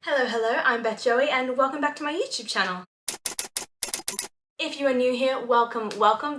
Hello, I'm Beth Joey and welcome back to my YouTube channel. If you are new here, welcome.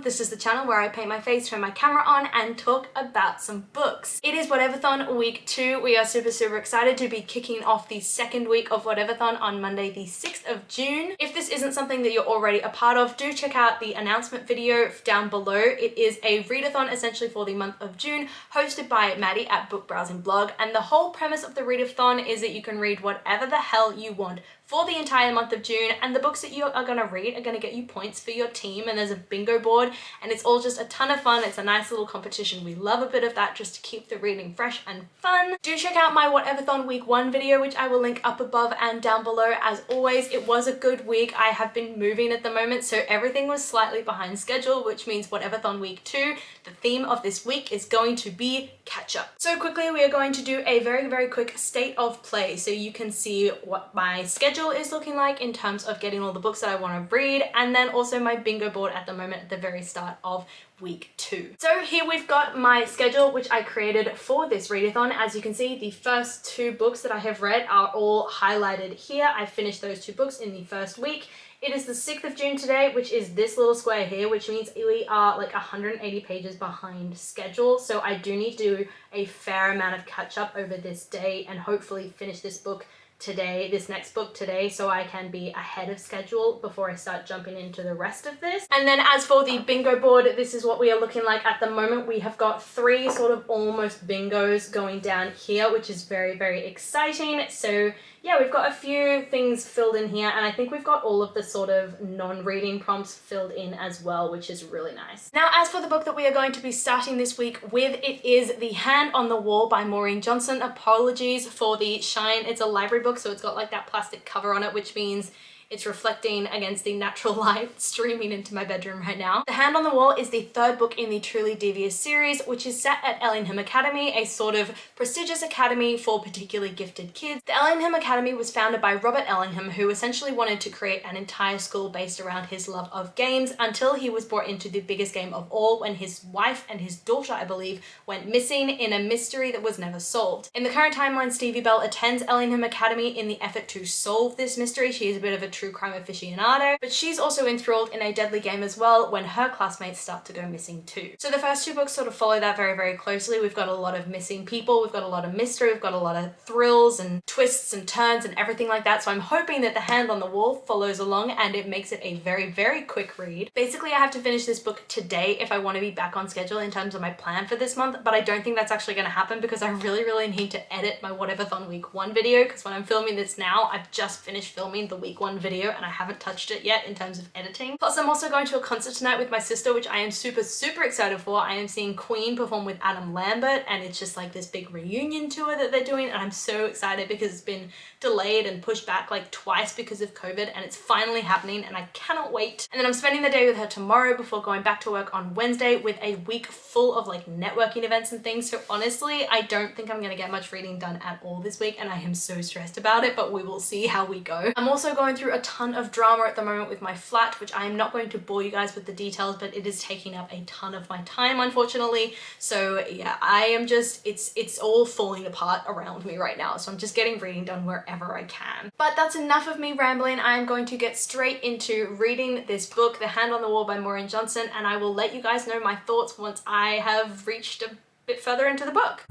This is the channel where I paint my face, turn my camera on, and talk about some books. It is Whateverthon week 2. We are super excited to be kicking off the second week of Whateverthon on Monday the 6th of June. If this isn't something that you're already a part of, do check out the announcement video down below. It is a readathon essentially for the month of June, hosted by Maddie at Book Browsing Blog, and the whole premise of the readathon is that you can read whatever the hell you want for the entire month of June, and the books that you are going to read are going to get you points for your team, and there's a bingo board, and it's all just a ton of fun. It's a nice little competition. We love a bit of that just to keep the reading fresh and fun. Do check out my Whateverthon week 1 video, which I will link up above and down below. As always, it was a good week. I have been moving at the moment, so everything was slightly behind schedule, which means Whateverthon week 2, the theme of this week is going to be catch up. So quickly, we are going to do a very quick state of play so you can see what my schedule is looking like in terms of getting all the books that I want to read, and then also my bingo board at the moment at the very start of week 2. So here we've got my schedule, which I created for this readathon. As you can see, the first 2 books that I have read are all highlighted here. I finished those 2 books in the first week. It is the 6th of June today, which is this little square here, which means we are like 180 pages behind schedule. So I do need to do a fair amount of catch up over this day and hopefully finish this book today, this next book today, so I can be ahead of schedule before I start jumping into the rest of this. And then as for the bingo board, this is what we are looking like at the moment. We have got 3 sort of almost bingos going down here, which is very exciting. So yeah, we've got a few things filled in here, and I think we've got all of the sort of non-reading prompts filled in as well, which is really nice. Now, as for the book that we are going to be starting this week with, it is The Hand on the Wall by Maureen Johnson. Apologies for the shine. It's a library book, so it's got like that plastic cover on it, which means it's reflecting against the natural light streaming into my bedroom right now. The Hand on the Wall is the 3rd book in the Truly Devious series, which is set at Ellingham Academy, a sort of prestigious academy for particularly gifted kids. The Ellingham Academy was founded by Robert Ellingham, who essentially wanted to create an entire school based around his love of games, until he was brought into the biggest game of all when his wife and his daughter, I believe, went missing in a mystery that was never solved. In the current timeline, Stevie Bell attends Ellingham Academy in the effort to solve this mystery. She is a bit of a true crime aficionado, but she's also enthralled in a deadly game as well when her classmates start to go missing too. So the first 2 books sort of follow that very closely. We've got a lot of missing people, we've got a lot of mystery, we've got a lot of thrills and twists and turns and everything like that. So I'm hoping that The Hand on the Wall follows along and it makes it a very quick read. Basically, I have to finish this book today if I want to be back on schedule in terms of my plan for this month, but I don't think that's actually going to happen because I really need to edit my Whateverthon week 1 video, because when I'm filming this now, I've just finished filming the week 1 video and I haven't touched it yet in terms of editing. Plus, I'm also going to a concert tonight with my sister, which I am super excited for. I am seeing Queeeeeen perform with Adam Lambert, and it's just like this big reunion tour that they're doing, and I'm so excited because it's been delayed and pushed back like twice because of COVID, and it's finally happening and I cannot wait. And then I'm spending the day with her tomorrow before going back to work on Wednesday with a week full of like networking events and things. So honestly, I don't think I'm gonna get much reading done at all this week, and I am so stressed about it, but we will see how we go. I'm also going through a ton of drama at the moment with my flat, which I am not going to bore you guys with the details, but it is taking up a ton of my time, unfortunately. So yeah, I am just, it's all falling apart around me right now. So I'm just getting reading done wherever I can. But that's enough of me rambling. I'm going to get straight into reading this book, The Hand on the Wall by Maureen Johnson, and I will let you guys know my thoughts once I have reached a bit further into the book.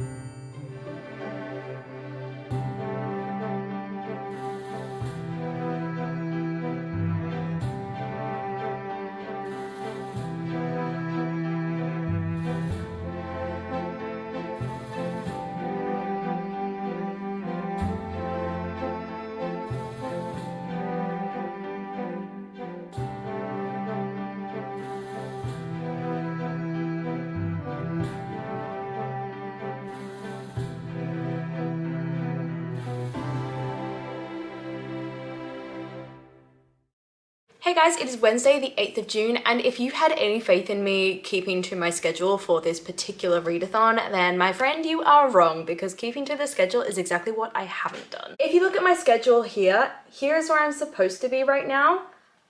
Hey guys, it is Wednesday the 8th of June, and if you had any faith in me keeping to my schedule for this particular readathon, then my friend, you are wrong, because keeping to the schedule is exactly what I haven't done. If you look at my schedule here, here's where I'm supposed to be right now.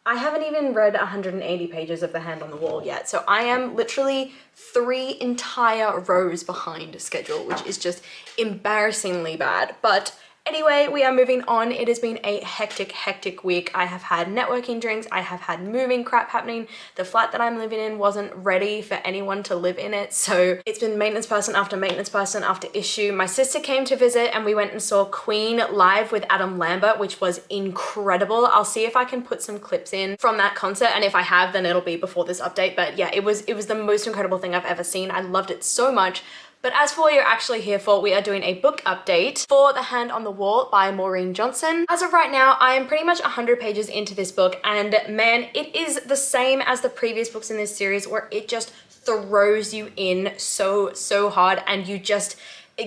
I haven't even read 180 pages of The Hand on the Wall yet, so I am literally 3 entire rows behind schedule, which is just embarrassingly bad. But Anyway, we are moving on. It has been a hectic week. I have had networking drinks. I have had moving crap happening. The flat that I'm living in wasn't ready for anyone to live in it. So it's been maintenance person after issue. My sister came to visit and we went and saw Queen live with Adam Lambert, which was incredible. I'll see if I can put some clips in from that concert. And if I have, then it'll be before this update. But yeah, it was the most incredible thing I've ever seen. I loved it so much. But as for what you're actually here for, we are doing a book update for The Hand on the Wall by Maureen Johnson. As of right now, I am pretty much 100 pages into this book, and man, it is the same as the previous books in this series where it just throws you in so hard and you just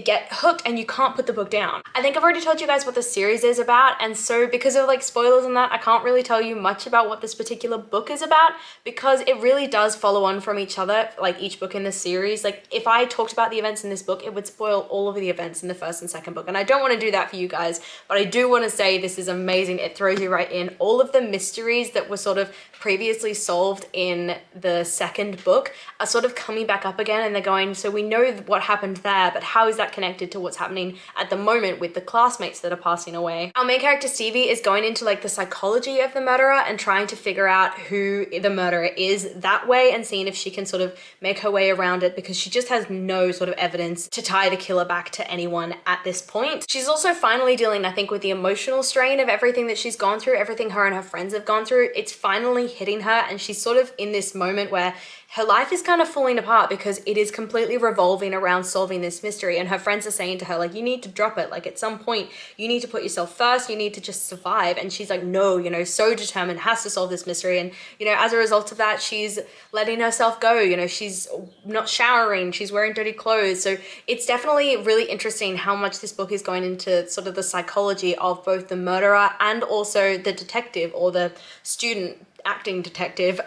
get hooked and you can't put the book down. I think I've already told you guys what the series is about, and so because of like spoilers and that, I can't really tell you much about what this particular book is about because it really does follow on from each other, like each book in the series. Like if I talked about the events in this book, it would spoil all of the events in the first and second book, and I don't want to do that for you guys, but I do want to say this is amazing. It throws you right in. All of the mysteries that were sort of previously solved in the second book are sort of coming back up again, and they're going, so we know what happened there, but how is that connected to what's happening at the moment with the classmates that are passing away? Our main character Stevie is going into like the psychology of the murderer and trying to figure out who the murderer is that way and seeing if she can sort of make her way around it, because she just has no sort of evidence to tie the killer back to anyone at this point. She's also finally dealing, I think, with the emotional strain of everything that she's gone through, everything her and her friends have gone through. It's finally hitting her, and she's sort of in this moment where her life is kind of falling apart because it is completely revolving around solving this mystery, and her friends are saying to her, like, you need to drop it. Like at some point you need to put yourself first, you need to just survive. And she's like, no, you know, so determined, has to solve this mystery. And you know, as a result of that, she's letting herself go. You know, she's not showering, she's wearing dirty clothes. So it's definitely really interesting how much this book is going into sort of the psychology of both the murderer and also the detective, or the student acting detective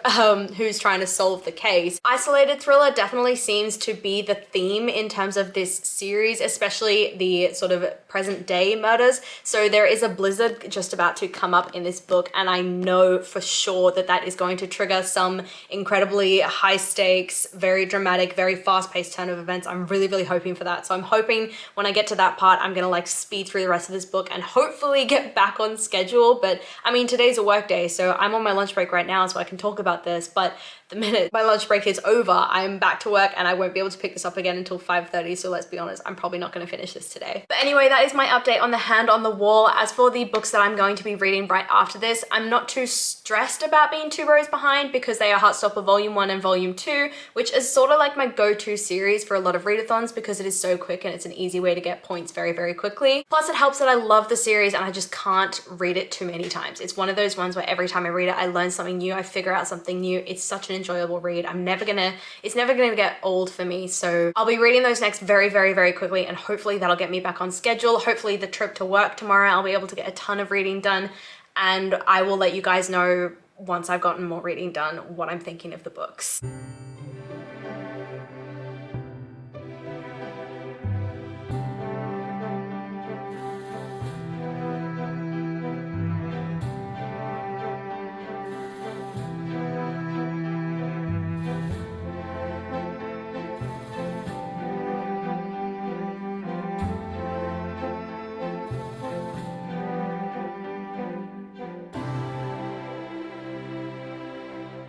who's trying to solve the case. Isolated thriller definitely seems to be the theme in terms of this series, especially the sort of present day murders. So there is a blizzard just about to come up in this book, and I know for sure that that is going to trigger some incredibly high stakes, very dramatic, very fast paced turn of events. I'm really hoping for that. So I'm hoping when I get to that part, I'm gonna like speed through the rest of this book and hopefully get back on schedule. But I mean, today's a work day, so I'm on my lunch break right now, so I can talk about this, but the minute my lunch break is over, I'm back to work and I won't be able to pick this up again until 5:30. So let's be honest, I'm probably not going to finish this today. But anyway, that is my update on The Hand on the Wall. As for the books that I'm going to be reading right after this, I'm not too stressed about being 2 rows behind because they are Heartstopper Volume 1 and Volume 2, which is sort of like my go-to series for a lot of readathons because it is so quick and it's an easy way to get points very quickly. Plus it helps that I love the series and I just can't read it too many times. It's one of those ones where every time I read it, I learn something new, I figure out something new. It's such an enjoyable read. It's never gonna get old for me. So I'll be reading those next very quickly, and hopefully that'll get me back on schedule. Hopefully the trip to work tomorrow, I'll be able to get a ton of reading done, and I will let you guys know once I've gotten more reading done what I'm thinking of the books.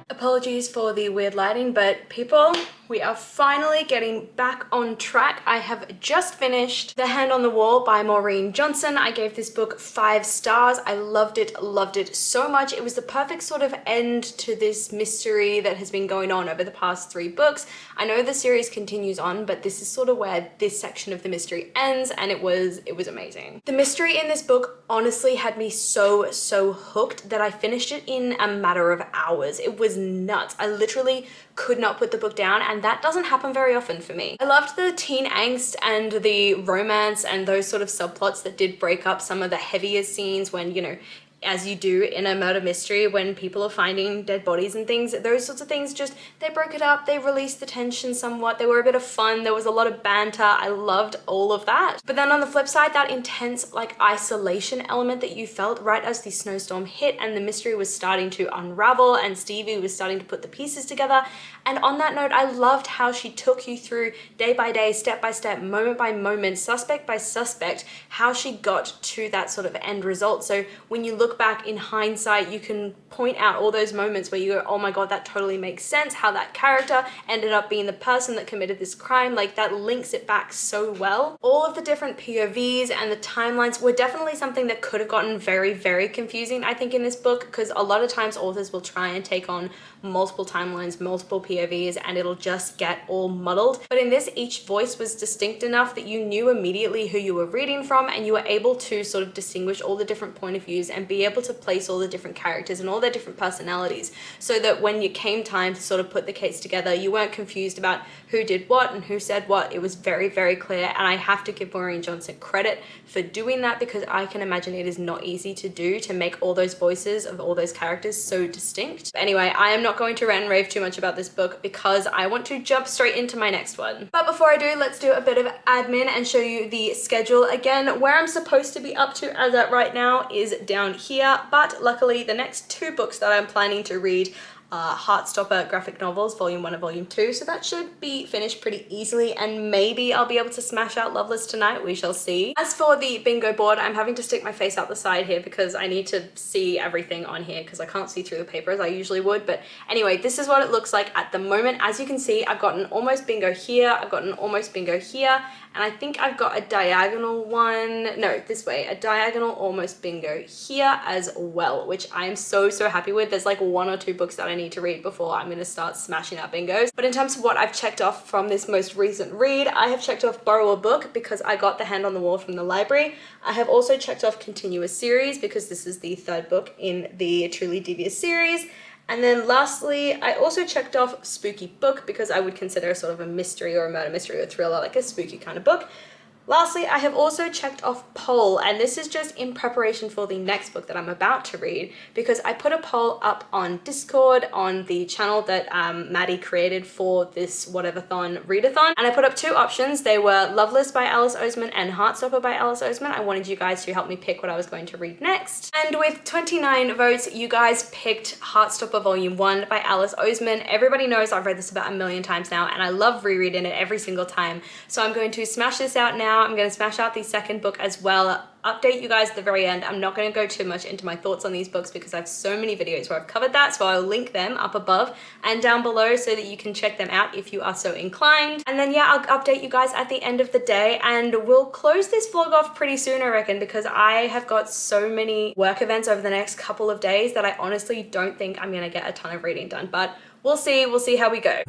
Apologies for the weird lighting, but people, we are finally getting back on track. I have just finished The Hand on the Wall by Maureen Johnson. I gave this book 5 stars. I loved it so much. It was the perfect sort of end to this mystery that has been going on over the past 3 books. I know the series continues on, but this is sort of where this section of the mystery ends, and it was amazing. The mystery in this book honestly had me so hooked that I finished it in a matter of hours. It was nuts. I literally could not put the book down, and that doesn't happen very often for me. I loved the teen angst and the romance and those sort of subplots that did break up some of the heavier scenes when, you know, as you do in a murder mystery when people are finding dead bodies and things. Those sorts of things, just they broke it up, they released the tension somewhat, they were a bit of fun, there was a lot of banter. I loved all of that. But then on the flip side, that intense like isolation element that you felt right as the snowstorm hit and the mystery was starting to unravel and Stevie was starting to put the pieces together. And on that note, I loved how she took you through day by day, step by step, moment by moment, suspect by suspect, how she got to that sort of end result. So when you look back in hindsight, you can point out all those moments where you go, oh my God, that totally makes sense, how that character ended up being the person that committed this crime. Like that links it back so well. All of the different POVs and the timelines were definitely something that could have gotten very, very confusing, I think, in this book, because a lot of times authors will try and take on multiple timelines, multiple POVs, and it'll just get all muddled. But in this, each voice was distinct enough that you knew immediately who you were reading from, and you were able to sort of distinguish all the different point of views and be able to place all the different characters and all their different personalities, so that when you came time to sort of put the case together, you weren't confused about who did what and who said what. It was very, very clear, and I have to give Maureen Johnson credit for doing that, because I can imagine it is not easy to do, to make all those voices of all those characters so distinct. But anyway, I am not going to rant and rave too much about this book because I want to jump straight into my next one. But before I do, let's do a bit of admin and show you the schedule again. Where I'm supposed to be up to as at right now is down here, but luckily the next two books that I'm planning to read Heartstopper graphic novels, volume 1 and volume 2, so that should be finished pretty easily, and maybe I'll be able to smash out Loveless tonight, we shall see. As for the bingo board, I'm having to stick my face out the side here because I need to see everything on here because I can't see through the paper as I usually would. But anyway, this is what it looks like at the moment. As you can see, I've got an almost bingo here, I've got an almost bingo here, and I think I've got a diagonal one, no, this way, a diagonal almost bingo here as well, which I am so, so happy with. There's like 1 or 2 books that I need to read before I'm gonna start smashing out bingos. But in terms of what I've checked off from this most recent read, I have checked off Borrow a Book because I got The Hand on the Wall from the library. I have also checked off Continuous Series because this is the 3rd book in the Truly Devious series. And then lastly, I also checked off Spooky Book because I would consider a sort of a mystery or a murder mystery or thriller, like a spooky kind of book. Lastly, I have also checked off poll, and this is just in preparation for the next book that I'm about to read, because I put a poll up on Discord on the channel that Maddie created for this Whateverthon readathon, and I put up 2 options. They were Loveless by Alice Oseman and Heartstopper by Alice Oseman. I wanted you guys to help me pick what I was going to read next. And with 29 votes, you guys picked Heartstopper Volume 1 by Alice Oseman. Everybody knows I've read this about 1,000,000 times now, and I love rereading it every single time. So I'm going to smash this out now. I'm going to smash out the 2nd book as well. Update you guys at the very end. I'm not going to go too much into my thoughts on these books because I have so many videos where I've covered that, so I'll link them up above and down below so that you can check them out if you are so inclined. And then yeah, I'll update you guys at the end of the day, and we'll close this vlog off pretty soon, I reckon, because I have got so many work events over the next couple of days that I honestly don't think I'm going to get a ton of reading done, but we'll see how we go.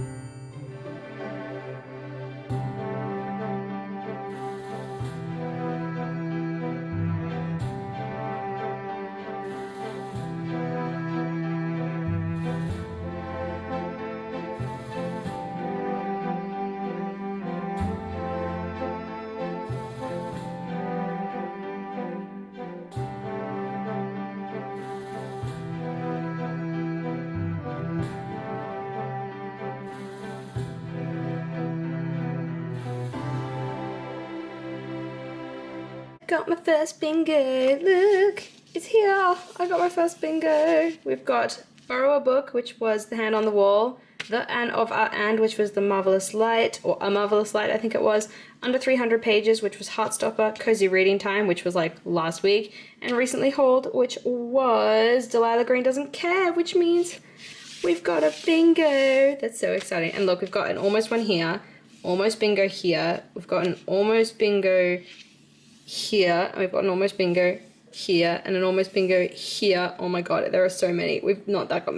Got my first bingo, look, it's here. I got my first bingo. We've got Borrow a Book, which was The Hand on the Wall, The Anne of Our And, which was The Marvelous Light, or A Marvelous Light, I think it was, Under 300 Pages, which was Heartstopper, Cozy Reading Time, which was like last week, and Recently Hold, which was Delilah Green Doesn't Care, which means we've got a bingo. That's so exciting. And look, we've got an almost one here, almost bingo here, we've got an almost bingo here, and we've got an almost bingo here and an almost bingo here. Oh my god, there are so many. We've not got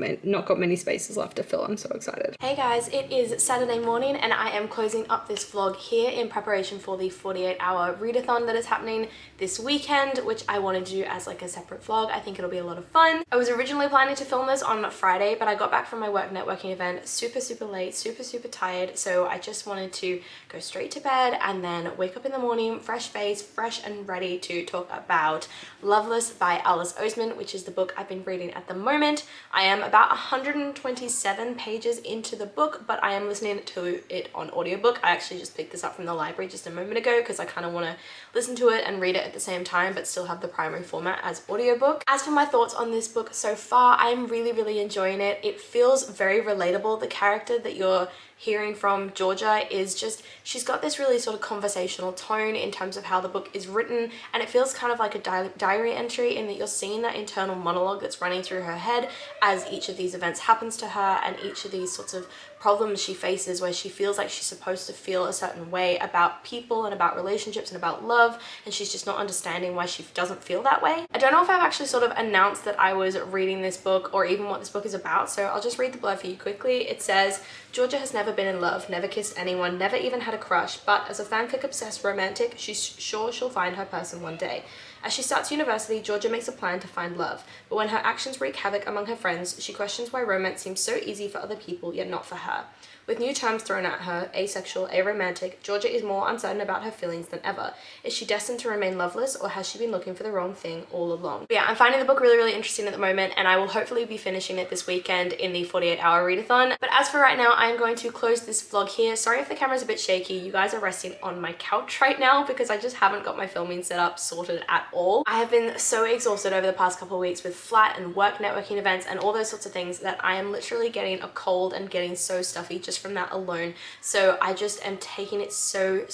many spaces left to fill. I'm so excited. Hey guys, it is Saturday morning and I am closing up this vlog here in preparation for the 48-hour readathon that is happening this weekend, which I wanted to do as like a separate vlog. I think it'll be a lot of fun. I was originally planning to film this on Friday, but I got back from my work networking event super late, super tired, so I just wanted to go straight to bed and then wake up in the morning fresh face, fresh and ready to talk about Loveless by Oseman, which is the book I've been reading at the moment. I am about 127 pages into the book, but I am listening to it on audiobook. I actually just picked this up from the library just a moment ago because I kind of want to listen to it and read it at the same time, but still have the primary format as audiobook. As for my thoughts on this book so far, I'm really enjoying it. It feels very relatable. The character that you're hearing from, Georgia, is just, she's got this really sort of conversational tone in terms of how the book is written, and it feels kind of like a diary entry in that you're seeing that internal monologue that's running through her head as each of these events happens to her, and each of these sorts of problems she faces where she feels like she's supposed to feel a certain way about people and about relationships and about love, and she's just not understanding why she doesn't feel that way. I don't know if I've actually sort of announced that I was reading this book or even what this book is about, so I'll just read the blurb for you quickly. It says, Georgia has never been in love, never kissed anyone, never even had a crush, but as a fanfic-obsessed romantic, she's sure she'll find her person one day. As she starts university, Georgia makes a plan to find love, but when her actions wreak havoc among her friends, she questions why romance seems so easy for other people, yet not for her. With new terms thrown at her, asexual, aromantic, Georgia is more uncertain about her feelings than ever. Is she destined to remain loveless, or has she been looking for the wrong thing all along? But yeah, I'm finding the book really interesting at the moment, and I will hopefully be finishing it this weekend in the 48-hour readathon. But as for right now, I'm going to close this vlog here. Sorry if the camera's a bit shaky. You guys are resting on my couch right now because I just haven't got my filming setup sorted at all. I have been so exhausted over the past couple of weeks with flat and work networking events and all those sorts of things that I am literally getting a cold and getting so stuffy just from that alone. So I just am taking it so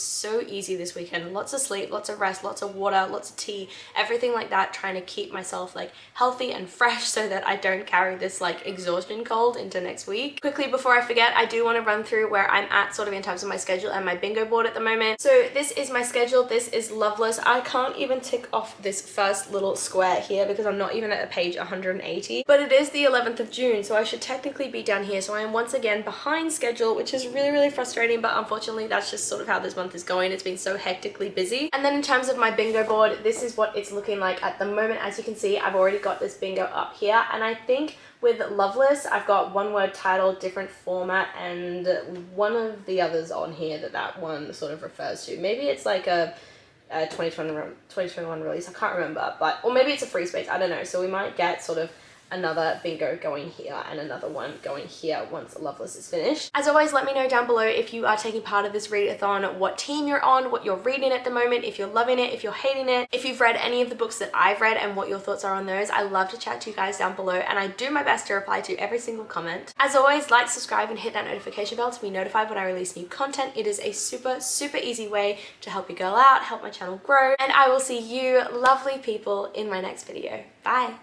easy this weekend. Lots of sleep, lots of rest, lots of water, lots of tea, everything like that, trying to keep myself like healthy and fresh so that I don't carry this like exhaustion cold into next week. Quickly before I forget, I do want to run through where I'm at sort of in terms of my schedule and my bingo board at the moment. So this is my schedule. This is Loveless. I can't even tick off this first little square here because I'm not even at a page 180, but it is the 11th of June, so I should technically be down here. So I am once again behind schedule, which is really frustrating, but unfortunately that's just sort of how this month is going. It's been so hectically busy. And then in terms of my bingo board, this is what it's looking like at the moment. As you can see, I've already got this bingo up here, and I think with Loveless, I've got one word title, different format, and one of the others on here that one sort of refers to. Maybe it's like a 2021 release, I can't remember, but, or maybe it's a free space, I don't know. So we might get sort of another bingo going here and another one going here once Loveless is finished. As always, let me know down below if you are taking part of this readathon, what team you're on, what you're reading at the moment, if you're loving it, if you're hating it, if you've read any of the books that I've read and what your thoughts are on those. I love to chat to you guys down below, and I do my best to reply to every single comment. As always, like, subscribe, and hit that notification bell to be notified when I release new content. It is a super easy way to help your girl out, help my channel grow, and I will see you lovely people in my next video. Bye!